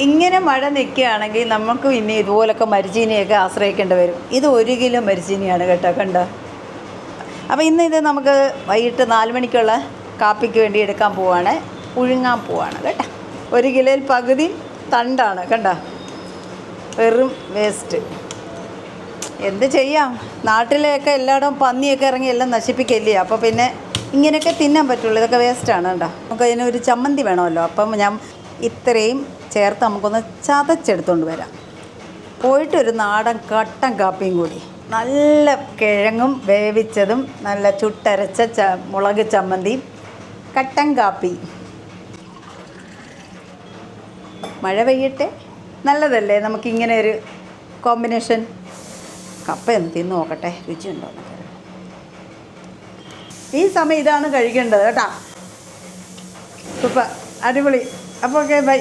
ഇങ്ങനെ മഴ നിൽക്കുകയാണെങ്കിൽ നമുക്ക് ഇനി ഇതുപോലൊക്കെ മരിച്ചീനിയൊക്കെ ആശ്രയിക്കേണ്ടി വരും. ഇത് 1 കിലോ മരിച്ചീനിയാണ് കേട്ടോ, കണ്ടോ. അപ്പോൾ ഇന്ന് ഇത് നമുക്ക് വൈകിട്ട് 4 മണിക്കുള്ള കാപ്പിക്ക് വേണ്ടി എടുക്കാൻ പോവാണ്, പുഴുങ്ങാൻ പോവാണ് കേട്ടോ. 1 കിലോയിൽ പകുതി തണ്ടാണ് കണ്ടോ, വെറും വേസ്റ്റ്. എന്ത് ചെയ്യാം, നാട്ടിലെയൊക്കെ എല്ലായിടവും പന്നിയൊക്കെ ഇറങ്ങി എല്ലാം നശിപ്പിക്കല്ലേ. അപ്പോൾ പിന്നെ ഇങ്ങനെയൊക്കെ തിന്നാൻ പറ്റുള്ളൂ, ഇതൊക്കെ വേസ്റ്റാണ് കേട്ടോ. നമുക്ക് അതിനൊരു ചമ്മന്തി വേണമല്ലോ. അപ്പം ഞാൻ ഇത്രയും ചേർത്ത് നമുക്കൊന്ന് ചതച്ചെടുത്തുകൊണ്ട് വരാം. പോയിട്ടൊരു നാടൻ കട്ടൻ കാപ്പിയും കൂടി, നല്ല കിഴങ്ങും വേവിച്ചതും നല്ല ചുട്ടരച്ച മുളക് ചമ്മന്തിയും കട്ടൻ കാപ്പി. മഴ പെയ്യട്ടെ, നല്ലതല്ലേ നമുക്കിങ്ങനെ ഒരു കോമ്പിനേഷൻ. കപ്പ ഒന്ന് തിന്ന് നോക്കട്ടെ, രുചിയുണ്ടോ എന്നൊക്കെ. ഈ സമയം ഇതാണ് കഴിക്കേണ്ടത് കേട്ടോ. സൂപ്പർ, അടിപൊളി. അപ്പോൾ ഓക്കെ, ബൈ.